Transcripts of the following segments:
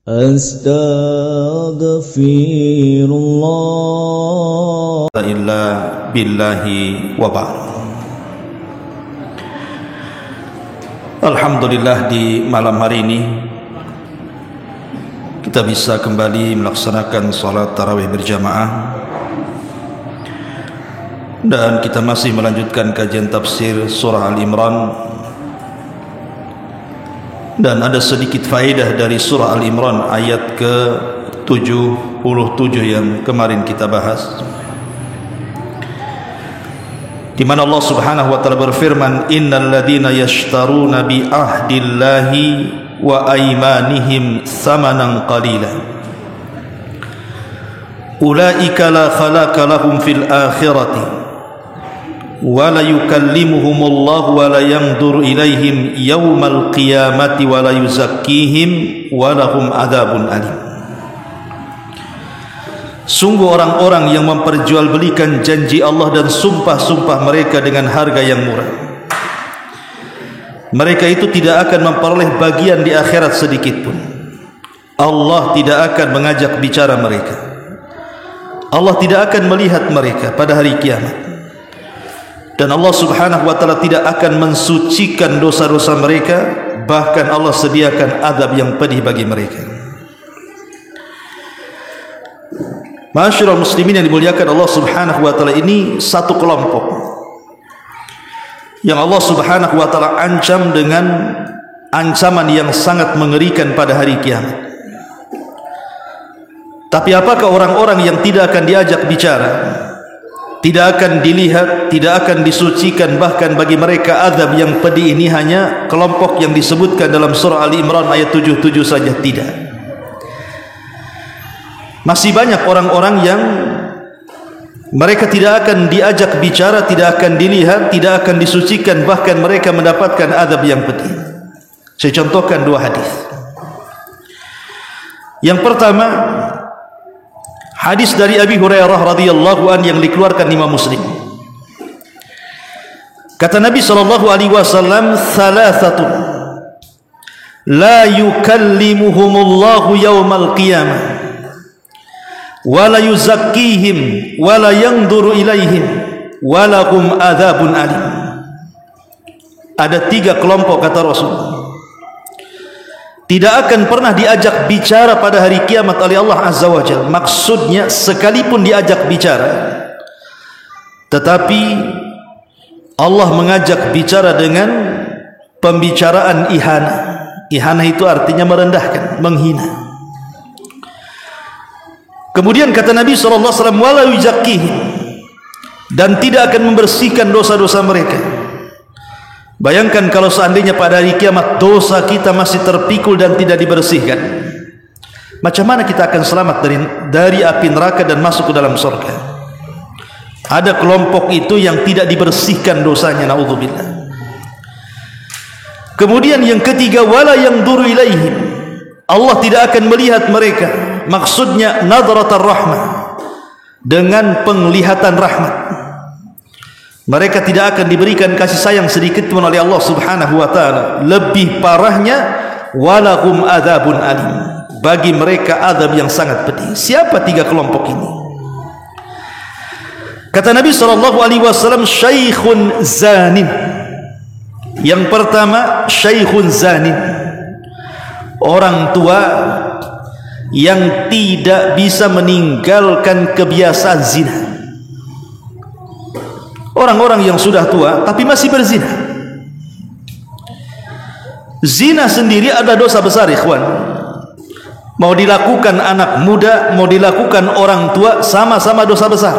Astaghfirullah illa billahi wa ba'd. Alhamdulillah, di malam hari ini kita bisa kembali melaksanakan salat tarawih berjamaah, dan kita masih melanjutkan kajian tafsir surah Al-Imran. Dan ada sedikit faedah dari surah Al-Imran ayat ke-77 yang kemarin kita bahas, di mana Allah Subhanahu wa taala berfirman, innal ladzina yashtaruna bi ahdillahi wa aymanihim thamanan qalila ulaika la khalaqa lahum fil akhirati wa la yukallimuhumullahu wa la yanzuru ilaihim yaumal qiyamati wa la yuzakkihim wa lahum adzabun alim. Sungguh orang-orang yang memperjualbelikan janji Allah dan sumpah-sumpah mereka dengan harga yang murah, mereka itu tidak akan memperoleh bagian di akhirat sedikit pun. Allah tidak akan mengajak bicara mereka, Allah tidak akan melihat mereka pada hari kiamat, dan Allah Subhanahu wa taala tidak akan mensucikan dosa-dosa mereka, bahkan Allah sediakan azab yang pedih bagi mereka. Ma'asyiral muslimin yang dimuliakan Allah Subhanahu wa taala, ini satu kelompok yang Allah Subhanahu wa taala ancam dengan ancaman yang sangat mengerikan pada hari kiamat. Tapi apakah orang-orang yang tidak akan diajak bicara, tidak akan dilihat, tidak akan disucikan, bahkan bagi mereka azab yang pedih ini hanya kelompok yang disebutkan dalam surah Al-Imran ayat 77 saja? Tidak. Masih banyak orang-orang yang mereka tidak akan diajak bicara, tidak akan dilihat, tidak akan disucikan, bahkan mereka mendapatkan azab yang pedih. Saya contohkan dua hadis. Yang pertama, hadis dari Abi Hurairah radhiyallahu an yang dikeluarkan Imam Muslim. Kata Nabi sallallahu alaihi wasallam, "Thalathatun la yukallimuhumullahu yaumal qiyamah wa la yuzakkihim wa la yanzuru ilaihim wa lahum adzabun alim." Ada tiga kelompok, kata Rasul, tidak akan pernah diajak bicara pada hari kiamat oleh Allah Azza wa Jalla. Maksudnya, sekalipun diajak bicara, tetapi Allah mengajak bicara dengan pembicaraan ihana. Ihana itu artinya merendahkan, menghina. Kemudian kata Nabi SAW, wala yuzakkihim, dan tidak akan membersihkan dosa-dosa mereka. Bayangkan kalau seandainya pada hari kiamat dosa kita masih terpikul dan tidak dibersihkan, macam mana kita akan selamat dari api neraka dan masuk ke dalam surga? Ada kelompok itu yang tidak dibersihkan dosanya, naudzubillah. Kemudian yang ketiga, wala yanzuru ilaihim, Allah tidak akan melihat mereka. Maksudnya nadratar rahmah, dengan penglihatan rahmat. Mereka tidak akan diberikan kasih sayang sedikit pun oleh Allah Subhanahu wa taala. Lebih parahnya, walahum adzabun alim, bagi mereka azab yang sangat pedih. Siapa tiga kelompok ini? Kata Nabi sallallahu alaihi wasallam, syaikhun zanin. Yang pertama, syaikhun zanin, orang tua yang tidak bisa meninggalkan kebiasaan zina. Orang-orang yang sudah tua tapi masih berzina. Zina sendiri ada dosa besar, ikhwan. Mau dilakukan anak muda, mau dilakukan orang tua, sama-sama dosa besar.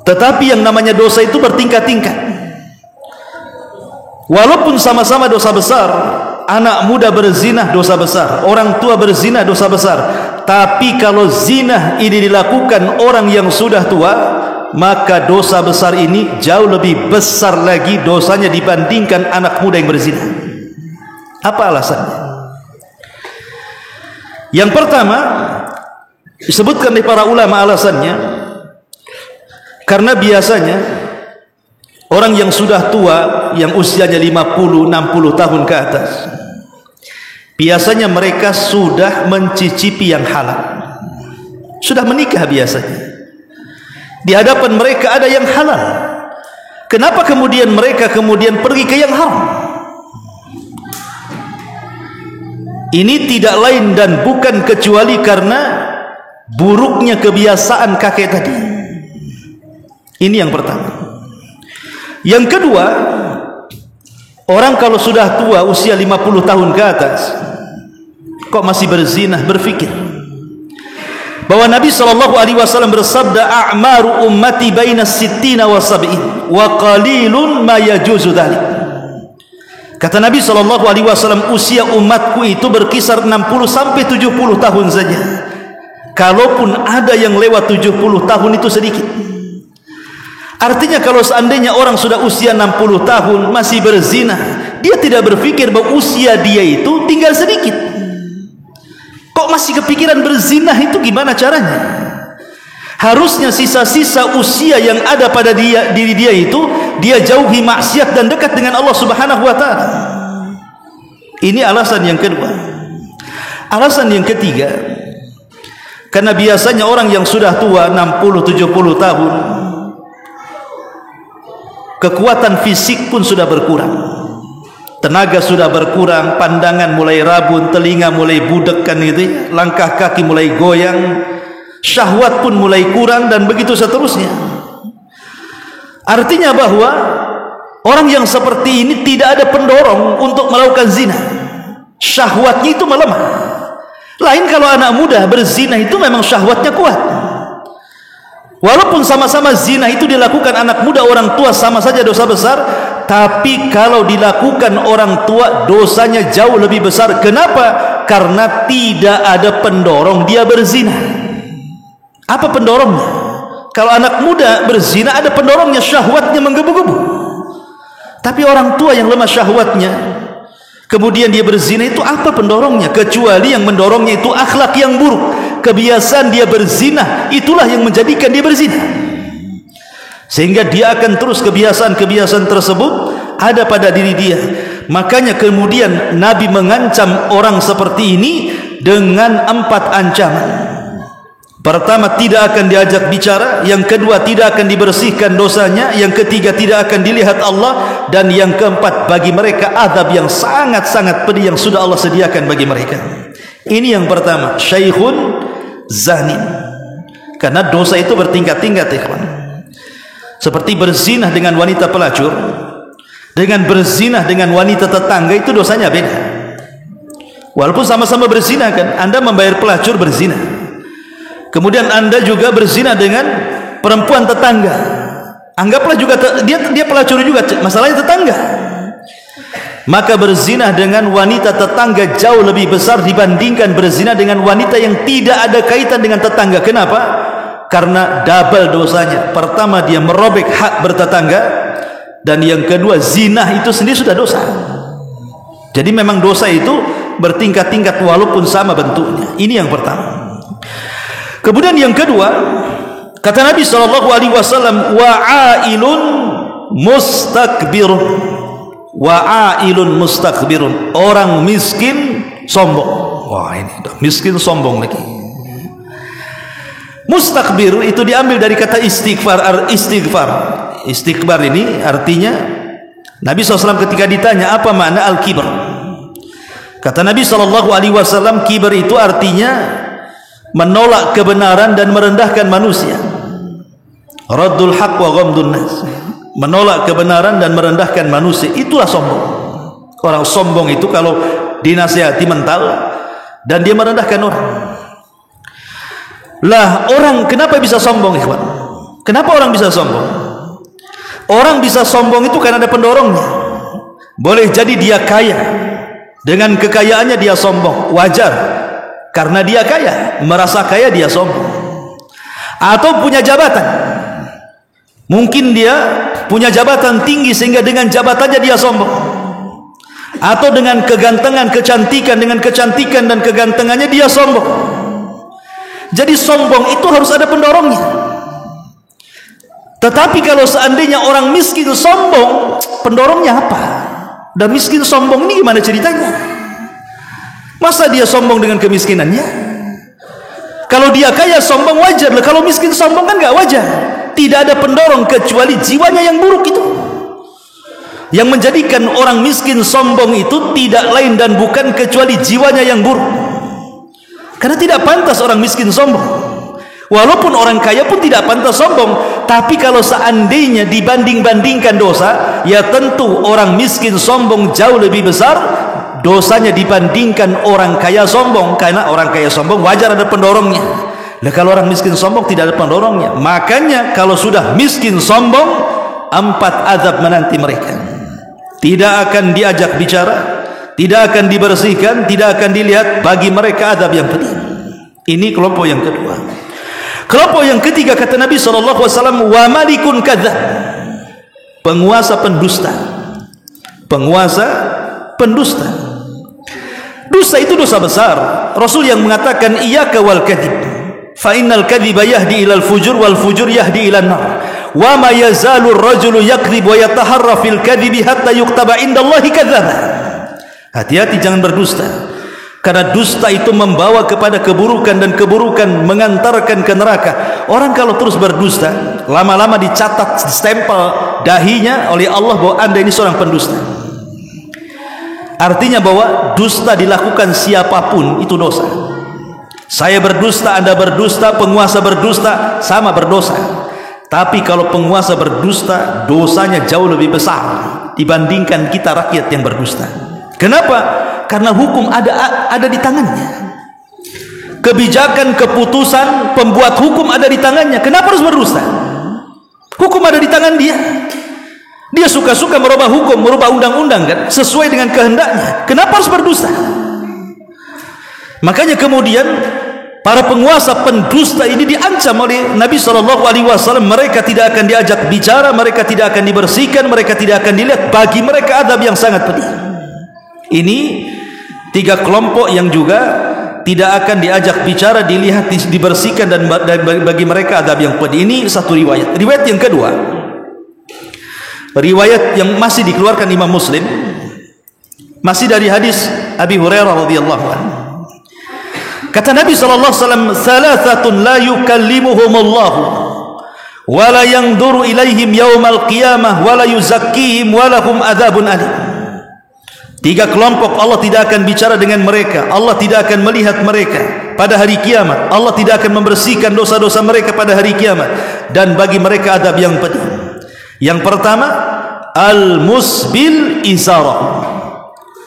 Tetapi yang namanya dosa itu bertingkat-tingkat. Walaupun sama-sama dosa besar, anak muda berzina dosa besar, orang tua berzina dosa besar. Tapi kalau zina ini dilakukan orang yang sudah tua, maka dosa besar ini jauh lebih besar lagi dosanya dibandingkan anak muda yang berzina. Apa alasannya? Yang pertama, disebutkan oleh para ulama alasannya, karena biasanya orang yang sudah tua, yang usianya 50-60 tahun ke atas, biasanya mereka sudah mencicipi yang halal, sudah menikah biasanya. Di hadapan mereka ada yang halal. Kenapa kemudian mereka pergi ke yang haram? Ini tidak lain dan bukan kecuali karena buruknya kebiasaan kakek tadi. Ini yang pertama. Yang kedua, orang kalau sudah tua usia 50 tahun ke atas kok masih berzina, berfikir bahwa Nabi SAW bersabda, a'maru ummati baina sittina wa sab'in wa qalilun ma yajuzu dhalik. Kata Nabi SAW, usia umatku itu berkisar 60 sampai 70 tahun saja. Kalaupun ada yang lewat 70 tahun itu sedikit. Artinya kalau seandainya orang sudah usia 60 tahun masih berzina, dia tidak berpikir bahwa usia dia itu tinggal sedikit. Kok masih kepikiran berzina itu gimana caranya? Harusnya sisa-sisa usia yang ada pada diri dia itu, dia jauhi maksiat dan dekat dengan Allah Subhanahu wa taala. Ini alasan yang kedua. Alasan yang ketiga, karena biasanya orang yang sudah tua 60-70 tahun, kekuatan fisik pun sudah berkurang, tenaga sudah berkurang, pandangan mulai rabun, telinga mulai budek kan gitu, langkah kaki mulai goyang, syahwat pun mulai kurang, dan begitu seterusnya. Artinya bahwa orang yang seperti ini tidak ada pendorong untuk melakukan zina, syahwatnya itu melemah. Lain kalau anak muda berzina itu memang syahwatnya kuat. Walaupun sama-sama zina itu dilakukan anak muda orang tua, sama saja dosa besar, tapi kalau dilakukan orang tua dosanya jauh lebih besar. Kenapa? Karena tidak ada pendorong dia berzina. Apa pendorongnya? Kalau anak muda berzina ada pendorongnya, syahwatnya menggebu-gebu. Tapi orang tua yang lemah syahwatnya, kemudian dia berzina, itu apa pendorongnya? Kecuali yang mendorongnya itu akhlak yang buruk. Kebiasaan dia berzina, itulah yang menjadikan dia berzina. Sehingga dia akan terus kebiasaan-kebiasaan tersebut ada pada diri dia. Makanya kemudian Nabi mengancam orang seperti ini dengan 4 ancaman. Pertama, tidak akan diajak bicara. Yang kedua, tidak akan dibersihkan dosanya. Yang ketiga, tidak akan dilihat Allah. Dan yang keempat, bagi mereka azab yang sangat-sangat pedih yang sudah Allah sediakan bagi mereka. Ini yang pertama, syaikhun zanin. Karena dosa itu bertingkat-tingkat, ikhwan. Seperti berzinah dengan wanita pelacur, dengan berzinah dengan wanita tetangga, itu dosanya beda. Walaupun sama-sama berzinah kan, Anda membayar pelacur berzina, kemudian Anda juga berzina dengan perempuan tetangga, anggaplah juga dia pelacur juga, masalahnya tetangga. Maka berzina dengan wanita tetangga jauh lebih besar dibandingkan berzina dengan wanita yang tidak ada kaitan dengan tetangga. Kenapa? Karena double dosanya. Pertama, dia merobek hak bertetangga, dan yang kedua, zina itu sendiri sudah dosa. Jadi memang dosa itu bertingkat-tingkat walaupun sama bentuknya. Ini yang pertama. Kemudian yang kedua, kata Nabi SAW, wa'ailun mustakbirun. Wa'ailun mustakbirun, orang miskin sombong. Wah, ini miskin sombong lagi. Mustakbir itu diambil dari kata istighfar. Istighfar ini artinya, Nabi SAW ketika ditanya apa makna al-kibr, kata Nabi SAW, kibr itu artinya menolak kebenaran dan merendahkan manusia. Raddul haq wa ghamdun nas, menolak kebenaran dan merendahkan manusia, itulah sombong. Orang sombong itu kalau dinasihati mental dan dia merendahkan orang. Lah, orang kenapa bisa sombong, ikhwan? Kenapa orang bisa sombong? Orang bisa sombong itu karena ada pendorongnya. Boleh jadi dia kaya, dengan kekayaannya dia sombong, wajar, karena dia kaya, merasa kaya dia sombong. Atau punya jabatan, mungkin dia punya jabatan tinggi sehingga dengan jabatannya dia sombong. Atau dengan kegantengan, kecantikan, dengan kecantikan dan kegantengannya dia sombong. Jadi sombong itu harus ada pendorongnya. Tetapi kalau seandainya orang miskin sombong, pendorongnya apa? Dan miskin sombong ini gimana ceritanya? Masa dia sombong dengan kemiskinannya? Kalau dia kaya sombong wajar, kalau miskin sombong kan gak wajar. Tidak ada pendorong kecuali jiwanya yang buruk itu. Yang menjadikan orang miskin sombong itu tidak lain dan bukan kecuali jiwanya yang buruk. Karena tidak pantas orang miskin sombong. Walaupun orang kaya pun tidak pantas sombong. Tapi kalau seandainya dibanding-bandingkan dosa, ya tentu orang miskin sombong jauh lebih besar dosanya dibandingkan orang kaya sombong. Karena orang kaya sombong wajar ada pendorongnya. Nah, kalau orang miskin sombong tidak ada pendorongnya. Makanya kalau sudah miskin sombong, 4 azab menanti mereka. Tidak akan diajak bicara, tidak akan dibersihkan, tidak akan dilihat. Bagi mereka azab yang pedih. Ini kelompok yang kedua. Kelompok yang ketiga kata Nabi SAW, wa malikun kadzab, penguasa pendusta. Penguasa pendusta. Dusta itu dosa besar. Rasul yang mengatakan iyyaka wal kadzib, fa innal kadziba yahdi ilal fujur wal fujur yahdi ilan nar. Wa ma yazalu ar-rajulu yakdzib wa yataharra fil kadzibi hatta yuktaba indallahi kadzdzaba. Hati-hati jangan berdusta. Karena dusta itu membawa kepada keburukan, dan keburukan mengantarkan ke neraka. Orang kalau terus berdusta, lama-lama dicatat, stempel dahinya oleh Allah bahwa Anda ini seorang pendusta. Artinya bahwa dusta dilakukan siapapun itu dosa. Saya berdusta, Anda berdusta, penguasa berdusta, sama berdosa. Tapi kalau penguasa berdusta, dosanya jauh lebih besar dibandingkan kita rakyat yang berdusta. Kenapa? Karena hukum ada di tangannya. Kebijakan, keputusan, pembuat hukum ada di tangannya. Kenapa harus berdusta? Hukum ada di tangan dia. Dia suka-suka merubah hukum, merubah undang-undang kan, sesuai dengan kehendaknya. Kenapa harus berdusta? Makanya kemudian para penguasa pendusta ini diancam oleh Nabi SAW. Mereka tidak akan diajak bicara, mereka tidak akan dibersihkan, mereka tidak akan dilihat. Bagi mereka azab yang sangat pedih. Ini 3 kelompok yang juga tidak akan diajak bicara, dilihat, dibersihkan, dan bagi mereka azab yang pedih. Ini satu riwayat. Riwayat yang kedua, riwayat yang masih dikeluarkan Imam Muslim, masih dari hadis Abi Hurairah radhiyallahu anhu. Kata Nabi SAW, "Thalathatun la yukallimuhumullahu wa la yanzuru ilaihim yaumal qiyamah wa la yuzakkihim wa lahum adzabun alim." 3 kelompok Allah tidak akan bicara dengan mereka, Allah tidak akan melihat mereka pada hari kiamat, Allah tidak akan membersihkan dosa-dosa mereka pada hari kiamat, dan bagi mereka azab yang pedih. Yang pertama, al-musbil izarah,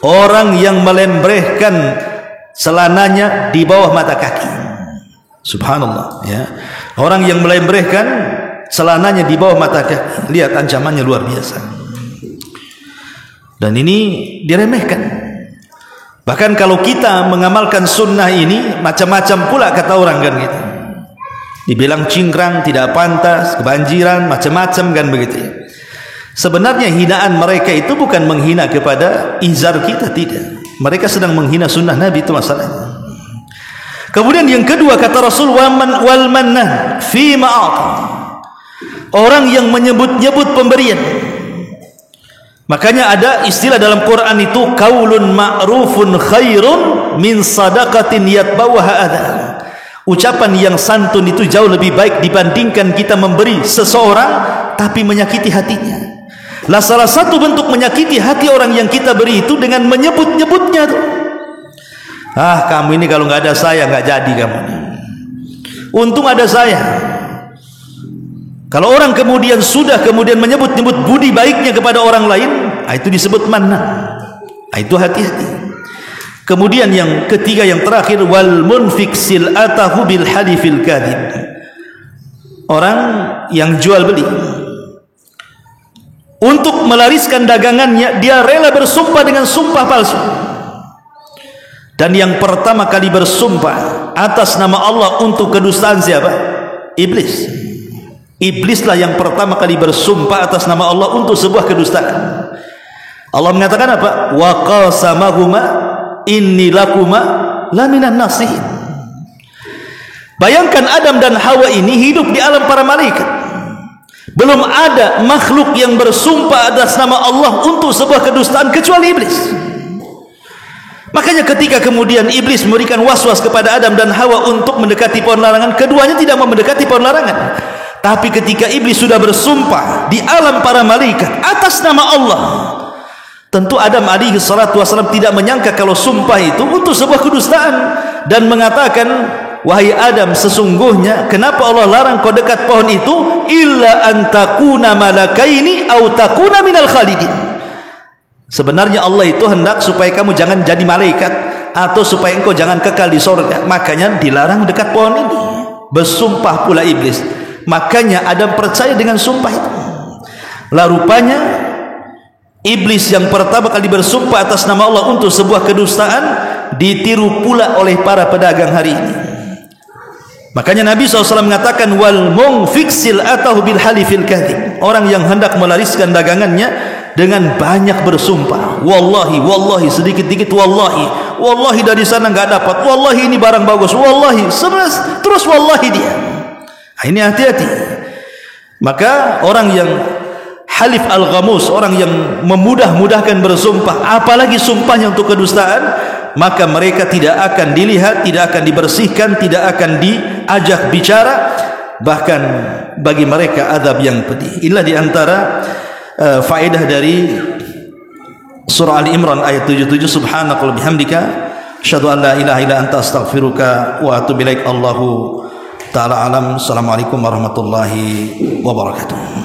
orang yang melembrehkan celananya di bawah mata kaki. Subhanallah, ya. Orang yang melembrehkan celananya di bawah mata kaki. Lihat ancamannya luar biasa. Dan ini diremehkan. Bahkan kalau kita mengamalkan sunnah ini, macam-macam pula kata orang kan gitu. Dibilang cingkrang, tidak pantas, kebanjiran, macam-macam kan begitu ya. Sebenarnya hinaan mereka itu bukan menghina kepada izar kita, tidak. Mereka sedang menghina sunnah Nabi, itu masalahnya. Kemudian yang kedua kata Rasul, wal mannan fi ma'at, orang yang menyebut-nyebut pemberian. Makanya ada istilah dalam Quran itu, qaulun ma'rufun khairun min sadaqatin yatbawha adha. Ucapan yang santun itu jauh lebih baik dibandingkan kita memberi seseorang tapi menyakiti hatinya. Lah salah satu bentuk menyakiti hati orang yang kita beri itu dengan menyebut-nyebutnya tuh. Ah, kamu ini kalau nggak ada saya nggak jadi kamu. Untung ada saya. Kalau orang kemudian menyebut-nyebut budi baiknya kepada orang lain, itu disebut manna. Itu hati-hati. Kemudian yang ketiga, yang terakhir, wal munfik sil'atahu bil halifil kadhib. Orang yang jual beli, untuk melariskan dagangannya dia rela bersumpah dengan sumpah palsu. Dan yang pertama kali bersumpah atas nama Allah untuk kedustaan siapa? Iblis. Iblislah yang pertama kali bersumpah atas nama Allah untuk sebuah kedustaan. Allah mengatakan apa? Wa qasamahuma inni lakuma laminan nasihin. Bayangkan Adam dan Hawa ini hidup di alam para malaikat. Belum ada makhluk yang bersumpah atas nama Allah untuk sebuah kedustaan kecuali iblis. Makanya ketika kemudian iblis memberikan waswas kepada Adam dan Hawa untuk mendekati pohon larangan, keduanya tidak mau mendekati pohon larangan. Tapi ketika iblis sudah bersumpah di alam para malaikat atas nama Allah, tentu Adam alaihi salatu wasallam tidak menyangka kalau sumpah itu untuk sebuah kedustaan, dan mengatakan, wahai Adam, sesungguhnya kenapa Allah larang kau dekat pohon itu? Illa an takuna malakaini au takuna minal khalidin. Sebenarnya Allah itu hendak supaya kamu jangan jadi malaikat, atau supaya engkau jangan kekal di surga. Makanya dilarang dekat pohon ini. Bersumpah pula iblis. Makanya Adam percaya dengan sumpah itu. Lah rupanya iblis yang pertama kali bersumpah atas nama Allah untuk sebuah kedustaan ditiru pula oleh para pedagang hari ini. Makanya Nabi SAW mengatakan, wal mungfiksil atahu bil halifil kadhib. Orang yang hendak melariskan dagangannya dengan banyak bersumpah, wallahi, wallahi, sedikit-dikit wallahi, wallahi dari sana enggak dapat, wallahi ini barang bagus, wallahi, terus wallahi dia. Nah, ini hati-hati. Maka orang yang halif al-ghamus, orang yang memudah-mudahkan bersumpah, apalagi sumpahnya untuk kedustaan, maka mereka tidak akan dilihat, tidak akan dibersihkan, tidak akan diajak bicara, bahkan bagi mereka azab yang pedih. Inilah diantara faedah dari surah Ali Imran ayat 77, subhanakallahumma bihamdika asyhadu an la ilaha illa anta astaghfiruka wa atubu ilaik. Allahu ta'ala alam. Assalamualaikum warahmatullahi wabarakatuh.